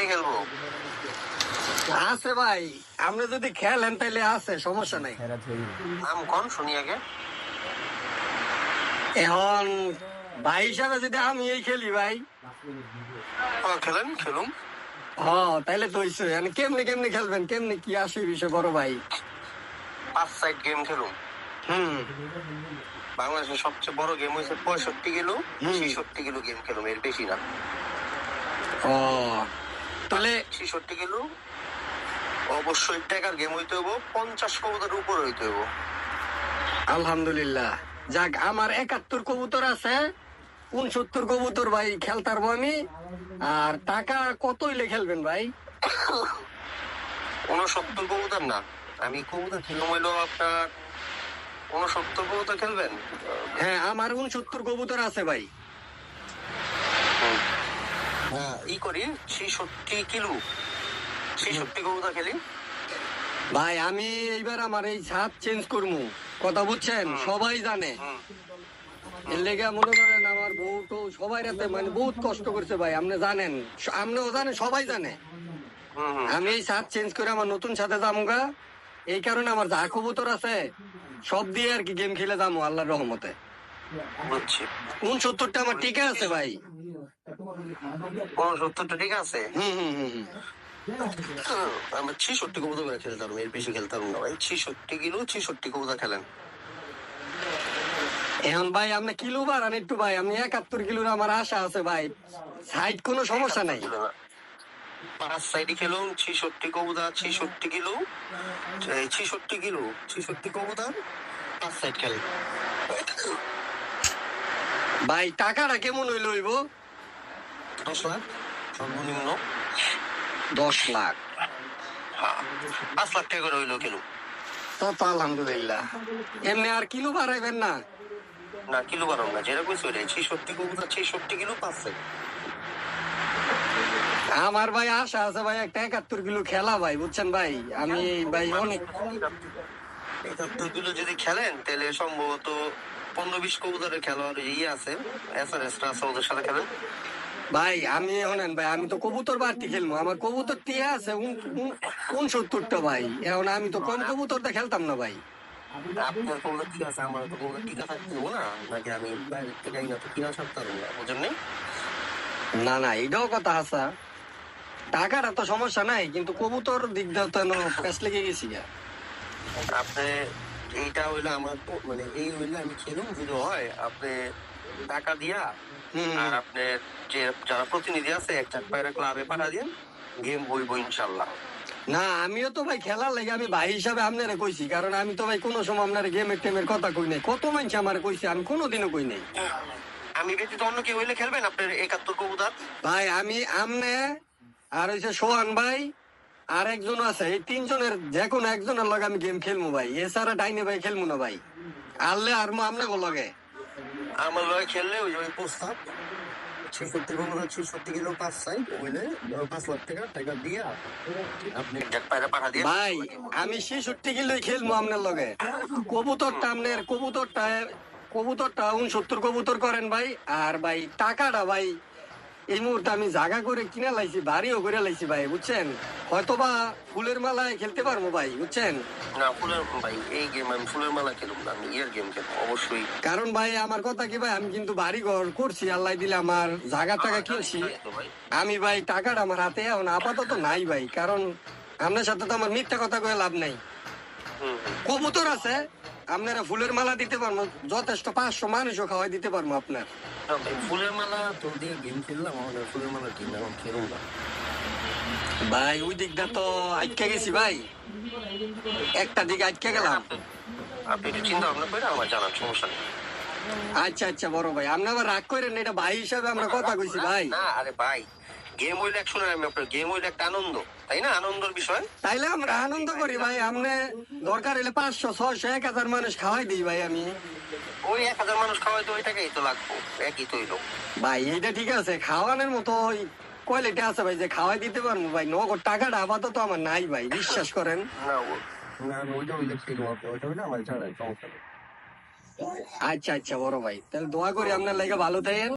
কে খেলবো? আছে ভাই, আমরা যদি খেলেন তাহলে আছে, সমস্যা নাই। নাম কোন শুনি আগে। এখন ভাই হিসাবে যদি আমি এই খেলি ভাই, খেলেন, খেলুম। তাইলে তো হইছে। কেমনে কেমনে খেলবেন, কেমনে কি আসে বিষয় বড় ভাই? 5 সাইড গেম খেলুম। হুম। বাংলাদেশের সবচেয়ে বড় গেম হয়েছে 65 কিলো 66 কিলো গেম খেলুম, এর বেশি না। ও তাহলে 66 কিলো অবশ্যই টাকার গেম হইতে হইব, 50 কবুতরের উপর হইতে হইব। আলহামদুলিল্লাহ। যাক, আমার 71 কবুতর আছে, 69 কবুতর ভাই খেলতে পারবো আমি। আর টাকা কত হইলে খেলবেন ভাই? 69 কবুতর না, আমি কবুতর খেলুম হইলো আপনার 69 কবুতর খেলবেন। হ্যাঁ, আমার 69 কবুতর আছে ভাই। ই করি 66 কিলো 66 কবুতর খেলি ভাই। আমি এইবার আমার এই ছাদ চেঞ্জ করবো, কথা বুঝছেন? সবাই জানে। এর লেগে মনে করেন আমার বউ তো সবাই রাতে মানে বহুত কষ্ট করছে ভাই, আপনি জানেন, আপনিও জানেন, সবাই জানে। আমি এই ছাদ চেঞ্জ করে আমার নতুন ছাদে যামুগা। এই কারণে আমার যা কবুতর আছে সব দিয়ে আর কি গেম খেলে যাবো আল্লাহর রহমতে। বুঝছি। 69টা আমার টিকা আছে ভাই। 69টা ঠিক আছে। হুম হুম হুম হুম। আমরা 66 কবুতর করে খেলতাম, এর বেশি খেলতাম না ভাই। 66 কিলো 66 কবুতর খেলেন। এখন ভাই আপনি কিলো বাড়ান একটু ভাই, আমি 71 কিলোর আমার আশা আছে ভাই। সাইড কোনো সমস্যা নাই। 5 সাইডে খেলুন 66 কবুতর 66 কিলো 66 কিলো 66 কবুতর 5 সাইড খেলেন ভাই। টাকাটা কেমন হইল হইব? 10 লাখ সর্বনিম্ন। 10 লাখ? 5 লাখ টাকা করে হইলো কিলো। তো তো আলহামদুলিল্লাহ। এমনি আর কিলো বাড়াইবেন না? না, কিলো বাড়াম না, যেটা কইছি ওইটাই। 66 কবুতর 66 কিলো 5 সাইড। আমার ভাই আশা আছে ভাই একটা 71 কিলো খেলা ভাই, বুঝছেন ভাই? আমি ভাই অনেক 71 কিলো যদি খেলেন তাহলে সম্ভবত 15-20 কবুতরের খেলোয়াড় ইয়ে আছে, এসআরএস আছে, ওদের সাথে খেলেন। ভাই। আমি শোনেন ভাই, আমি তো কবুতর বাড়তি খেলবো, আমার কবুতর টিয়া আছে 69টা ভাই। এখন আমি তো কম কবুতরটা খেলতাম না ভাই। আপনার কবুতর ঠিক আছে, আমার তো কবুতর টিকা থাকতে হবে না, নাকি আমি বাইরের থেকে আইনা তো কিনা সারতে পারবো না, বুঝেন নাই? না না, এটাও কথা আসা। টাকাটা তো সমস্যা নাই, কিন্তু কবুতর দিকটা তো প্যাস লেগে গেছি গা। আপনি এইটা হইলে আমার মানে এই হইলে আমি খেলুম যদি হয়, আপনি টাকা দিয়া আর আপনার যে যারা প্রতিনিধি আছে একটা ক্লাবে পাঠা দিয়ে গেম বইবো ইনশাল্লাহ। না, আমিও তো ভাই খেলার লাগে আমি ভাই হিসাবে আপনারা কইছি, কারণ আমি তো ভাই কোনো সময় আপনার গেমের টেমের কথা কই নাই। কত মানুষ আমার কইছে, আমি কোনোদিনও কই নাই। আমি ব্যতীত অন্য কেউ হইলে খেলবেন আপনার 71 কবুতর? ভাই আমি, আমনে, আর হইছে সোহান ভাই, আর একজন আছে, এই 3 জনের যে কোনো একজনের লগে আমি গেম খেলবো ভাই। এছাড়া ডাইনে ভাই খেলবো না ভাই। আনলে আর আমনে গো লগে আমার লগে খেললে ওই যে ওই প্রস্তাব 66 কবুতর 66 কিলো 5 সাইড হইলে 5 লাখ টাকা টাকা দিয়া আপনি পাঠা দিয়ে ভাই। আমি 66 কিলোই খেলবো আপনার লগে। কবুতরটা আপনার কবুতরটা 69 কবুতর করেন ভাই। আর ভাই টাকাটা ভাই এই মুহূর্তে আমি জায়গা করে কিনে লাইছি, বাড়িও করে লাইছি ভাই, বুঝছেন? হয়তোবা ফুলের মালায় খেলতে পারবো ভাই, বুঝছেন? না, ফুলের ভাই এই গেম আমি ফুলের মালা খেলুম না, আমি ইয়ের গেম খেলবো অবশ্যই। কারণ ভাই আমার কথা কি ভাই, আমি কিন্তু বাড়ি ঘর করছি, আল্লাহ দিলে আমার জায়গা টাকা কিনছি আমি ভাই। টাকাটা আমার হাতে এখন আপাতত নাই ভাই, কারণ আপনার সাথে তো আমার মিথ্যা কথা কয়ে লাভ নাই। কবুতর আছে, আপনারা ফুলের মালা দিতে পারবো যথেষ্ট, 500 মানুষও খাওয়াই দিতে পারবো আপনার। ফুলের মালা তো দিয়ে গেম খেললাম, আমাদের ফুলের মালা কিন এখন খেলুম না ভাই। ওই দিকটা তো আটকে গেছি ভাই, একটা দিকে আটকে গেলাম। আপনি একটু চিন্তা ভাবনা করে আমার জানার, সমস্যা নেই। আচ্ছা আচ্ছা বড় ভাই, আপনি আবার রাগ করেন, এটা ভাই হিসাবে আমরা কথা কইছি ভাই। না আরে ভাই, গেম হইলে এক শুনে আমি আপনার গেম হইলে একটা আনন্দ, তাই না? আনন্দের বিষয়, তাইলে আমরা আনন্দ করি ভাই। আপনি দরকার হলে 500 600 1000 মানুষ খাওয়াই দিই ভাই আমি। ওই 1000 মানুষ খাওয়াই তো ওই টাকাই তো লাগবো, একই তো হইলো ভাই। এইটা ঠিক আছে, খাওয়ানোর মতো কোয়ালিটি আছে ভাই যে খাওয়াই দিতে পারবো ভাই। নগদ টাকাটা আপাতত আমার নাই ভাই, বিশ্বাস করেন। না না, ওইটা হইলে ঠিক হবে, ওইটা হইলে আমার ছাড়াই সমস্যা নেই। আচ্ছা আচ্ছা বড় ভাই, তাহলে দোয়া করি আপনার লাগে ভালো থাকেন।